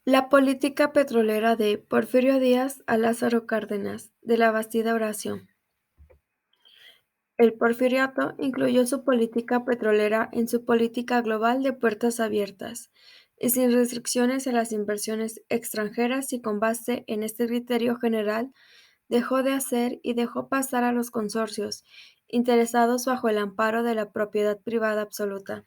La política petrolera de Porfirio Díaz a Lázaro Cárdenas, de la Bastida Horacio. El porfiriato incluyó su política petrolera en su política global de puertas abiertas y sin restricciones a las inversiones extranjeras y con base en este criterio general dejó de hacer y dejó pasar a los consorcios, interesados bajo el amparo de la propiedad privada absoluta.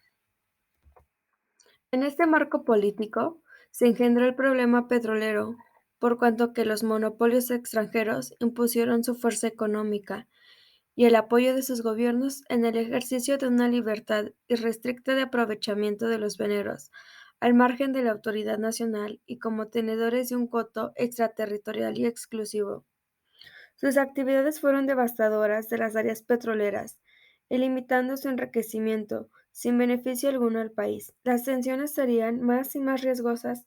En este marco político se engendró el problema petrolero, por cuanto que los monopolios extranjeros impusieron su fuerza económica y el apoyo de sus gobiernos en el ejercicio de una libertad irrestricta de aprovechamiento de los veneros, al margen de la autoridad nacional y como tenedores de un coto extraterritorial y exclusivo. Sus actividades fueron devastadoras de las áreas petroleras, y limitando su enriquecimiento, sin beneficio alguno al país. Las tensiones serían más y más riesgosas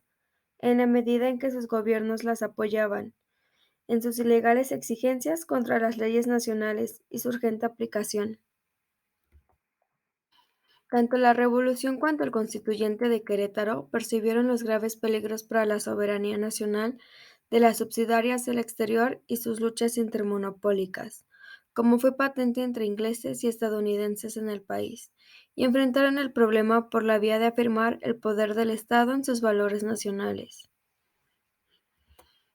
en la medida en que sus gobiernos las apoyaban en sus ilegales exigencias contra las leyes nacionales y su urgente aplicación. Tanto la Revolución cuanto el Constituyente de Querétaro percibieron los graves peligros para la soberanía nacional de las subsidiarias del exterior y sus luchas intermonopólicas, como fue patente entre ingleses y estadounidenses en el país, y enfrentaron el problema por la vía de afirmar el poder del Estado en sus valores nacionales.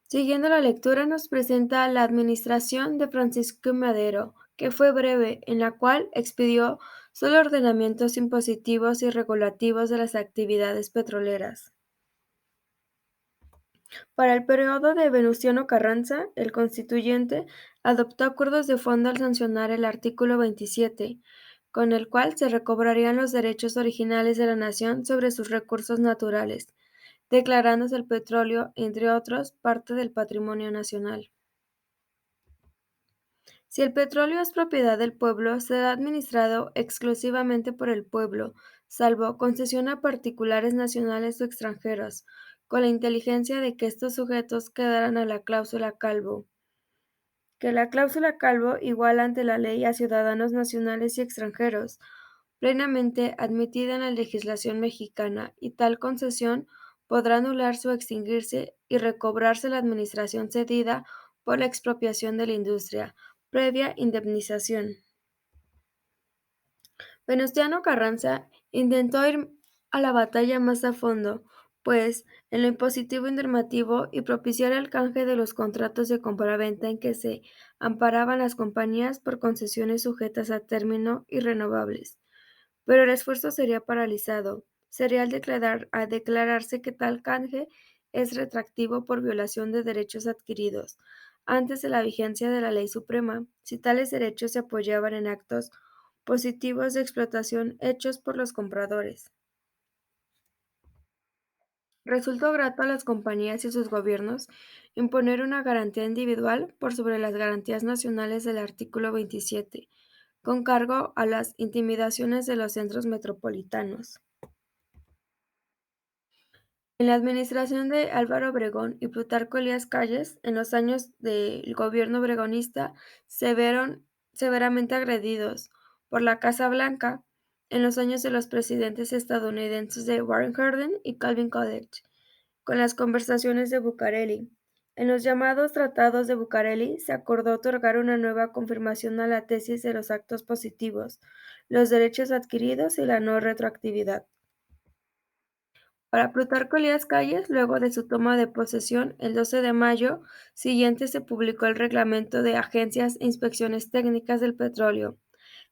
Siguiendo la lectura nos presenta la administración de Francisco I. Madero, que fue breve, en la cual expidió solo ordenamientos impositivos y regulativos de las actividades petroleras. Para el periodo de Venustiano Carranza, el constituyente adoptó acuerdos de fondo al sancionar el artículo 27, con el cual se recobrarían los derechos originales de la nación sobre sus recursos naturales, declarándose el petróleo, entre otros, parte del patrimonio nacional. Si el petróleo es propiedad del pueblo, será administrado exclusivamente por el pueblo, salvo concesión a particulares nacionales o extranjeros, con la inteligencia de que estos sujetos quedarán a la cláusula Calvo, que la cláusula Calvo iguala ante la ley a ciudadanos nacionales y extranjeros, plenamente admitida en la legislación mexicana, y tal concesión podrá anularse o extinguirse y recobrarse la administración cedida por la expropiación de la industria, previa indemnización. Venustiano Carranza intentó ir a la batalla más a fondo, pues, en lo impositivo y normativo y propiciar el canje de los contratos de compraventa en que se amparaban las compañías por concesiones sujetas a término y renovables. Pero el esfuerzo sería paralizado. Sería a declararse que tal canje es retractivo por violación de derechos adquiridos antes de la vigencia de la ley suprema, si tales derechos se apoyaban en actos positivos de explotación hechos por los compradores. Resultó grato a las compañías y sus gobiernos imponer una garantía individual por sobre las garantías nacionales del artículo 27, con cargo a las intimidaciones de los centros metropolitanos. En la administración de Álvaro Obregón y Plutarco Elías Calles, en los años del gobierno obregonista, se vieron severamente agredidos por la Casa Blanca en los años de los presidentes estadounidenses de Warren Harding y Calvin Coolidge, con las conversaciones de Bucareli. En los llamados Tratados de Bucareli se acordó otorgar una nueva confirmación a la tesis de los actos positivos, los derechos adquiridos y la no retroactividad. Para Plutarco Elías Calles, luego de su toma de posesión, el 12 de mayo siguiente se publicó el Reglamento de Agencias e Inspecciones Técnicas del Petróleo,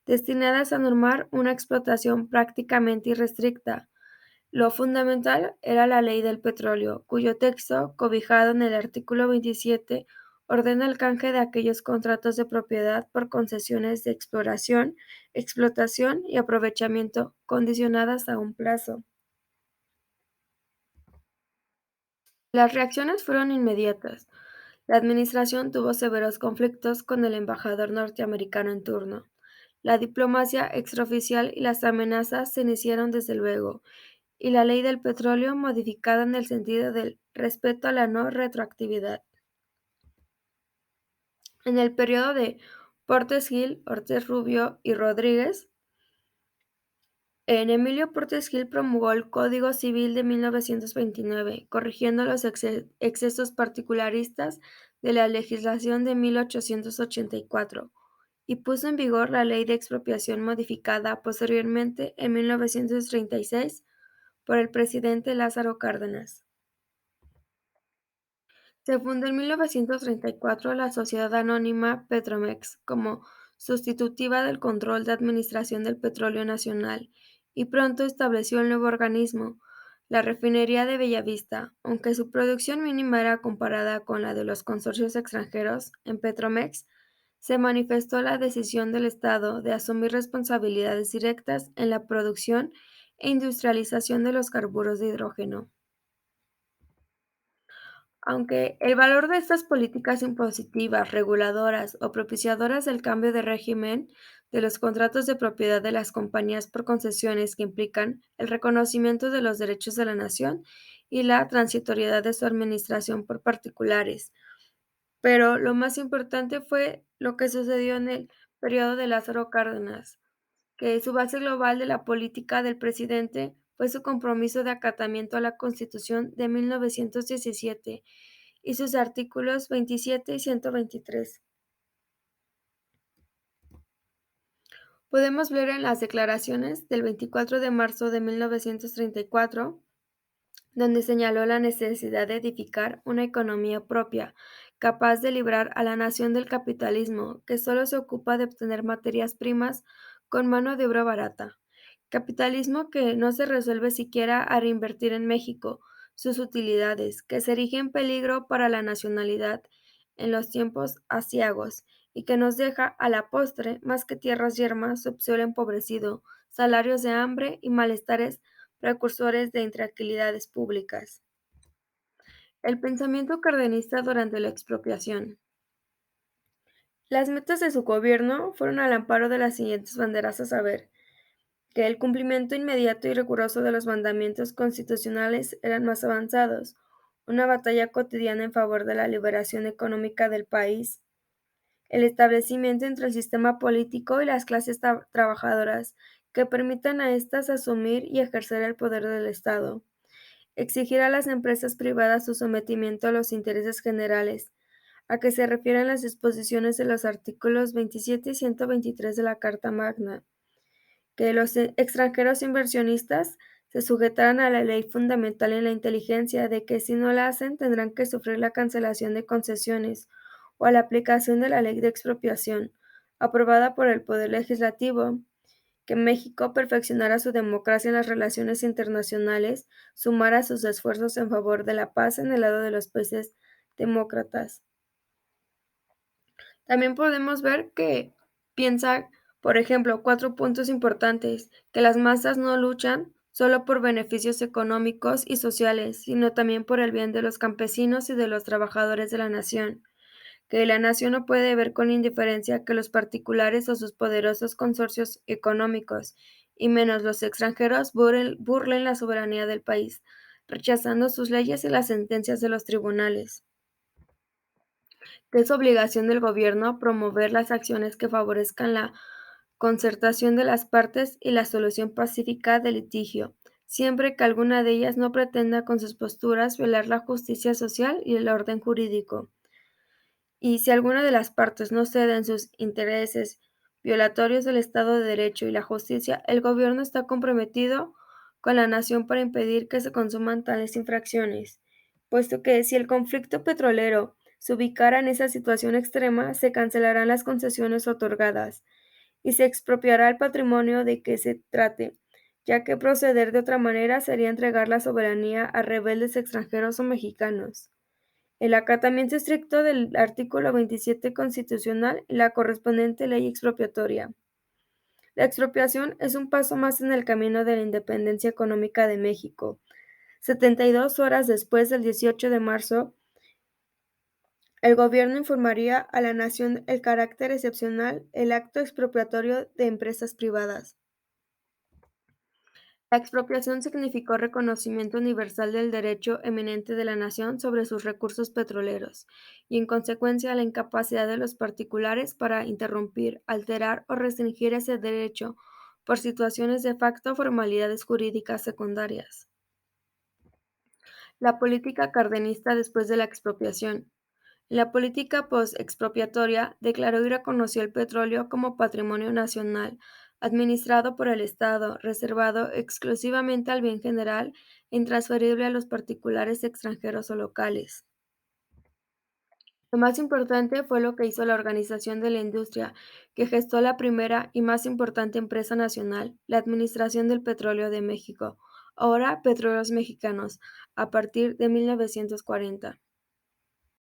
destinadas a normar una explotación prácticamente irrestricta. Lo fundamental era la Ley del Petróleo, cuyo texto, cobijado en el artículo 27, ordena el canje de aquellos contratos de propiedad por concesiones de exploración, explotación y aprovechamiento condicionadas a un plazo. Las reacciones fueron inmediatas. La administración tuvo severos conflictos con el embajador norteamericano en turno. La diplomacia extraoficial y las amenazas se iniciaron desde luego, y la ley del petróleo modificada en el sentido del respeto a la no retroactividad. En el periodo de Portes Gil, Ortiz Rubio y Rodríguez, En Emilio Portes Gil promulgó el Código Civil de 1929, corrigiendo los excesos particularistas de la legislación de 1884, y puso en vigor la Ley de Expropiación modificada posteriormente en 1936 por el presidente Lázaro Cárdenas. Se fundó en 1934 la Sociedad Anónima Petromex como sustitutiva del control de administración del petróleo nacional y pronto estableció el nuevo organismo, la refinería de Bellavista, aunque su producción mínima era comparada con la de los consorcios extranjeros en Petromex, se manifestó la decisión del Estado de asumir responsabilidades directas en la producción e industrialización de los carburos de hidrógeno. Aunque el valor de estas políticas impositivas, reguladoras o propiciadoras del cambio de régimen de los contratos de propiedad de las compañías por concesiones que implican el reconocimiento de los derechos de la nación y la transitoriedad de su administración por particulares. Pero lo más importante fue lo que sucedió en el periodo de Lázaro Cárdenas, que su base global de la política del presidente fue su compromiso de acatamiento a la Constitución de 1917 y sus artículos 27 y 123. Podemos ver en las declaraciones del 24 de marzo de 1934, donde señaló la necesidad de edificar una economía propia, capaz de librar a la nación del capitalismo, que solo se ocupa de obtener materias primas con mano de obra barata. Capitalismo que no se resuelve siquiera a reinvertir en México sus utilidades, que se erige en peligro para la nacionalidad en los tiempos aciagos y que nos deja a la postre más que tierras yermas, subsuelo empobrecido, salarios de hambre y malestares precursores de intranquilidades públicas. El pensamiento cardenista durante la expropiación. Las metas de su gobierno fueron al amparo de las siguientes banderas, a saber, que el cumplimiento inmediato y riguroso de los mandamientos constitucionales eran más avanzados, una batalla cotidiana en favor de la liberación económica del país, el establecimiento entre el sistema político y las clases trabajadoras que permitan a éstas asumir y ejercer el poder del Estado, exigir a las empresas privadas su sometimiento a los intereses generales, a que se refieren las disposiciones de los artículos 27 y 123 de la Carta Magna, que los extranjeros inversionistas se sujetaran a la ley fundamental en la inteligencia de que si no la hacen tendrán que sufrir la cancelación de concesiones o a la aplicación de la ley de expropiación, aprobada por el Poder Legislativo, que México perfeccionara su democracia en las relaciones internacionales, sumara sus esfuerzos en favor de la paz en el lado de los países demócratas. También podemos ver que piensa, por ejemplo, cuatro puntos importantes, que las masas no luchan solo por beneficios económicos y sociales, sino también por el bien de los campesinos y de los trabajadores de la nación, que la nación no puede ver con indiferencia que los particulares o sus poderosos consorcios económicos, y menos los extranjeros, burlen la soberanía del país, rechazando sus leyes y las sentencias de los tribunales, que es obligación del gobierno promover las acciones que favorezcan la concertación de las partes y la solución pacífica del litigio, siempre que alguna de ellas no pretenda con sus posturas violar la justicia social y el orden jurídico. Y si alguna de las partes no cede en sus intereses violatorios del Estado de Derecho y la justicia, el gobierno está comprometido con la nación para impedir que se consuman tales infracciones, puesto que si el conflicto petrolero se ubicara en esa situación extrema, se cancelarán las concesiones otorgadas y se expropiará el patrimonio de que se trate, ya que proceder de otra manera sería entregar la soberanía a rebeldes extranjeros o mexicanos. El acatamiento estricto del artículo 27 constitucional y la correspondiente ley expropiatoria. La expropiación es un paso más en el camino de la independencia económica de México. 72 horas después del 18 de marzo, el gobierno informaría a la nación el carácter excepcional el acto expropiatorio de empresas privadas. La expropiación significó reconocimiento universal del derecho eminente de la nación sobre sus recursos petroleros, y en consecuencia la incapacidad de los particulares para interrumpir, alterar o restringir ese derecho por situaciones de facto o formalidades jurídicas secundarias. La política cardenista después de la expropiación. La política post-expropiatoria declaró y reconoció el petróleo como patrimonio nacional, administrado por el Estado, reservado exclusivamente al bien general e intransferible a los particulares extranjeros o locales. Lo más importante fue lo que hizo la Organización de la Industria, que gestó la primera y más importante empresa nacional, la Administración del Petróleo de México, ahora Petróleos Mexicanos, a partir de 1940.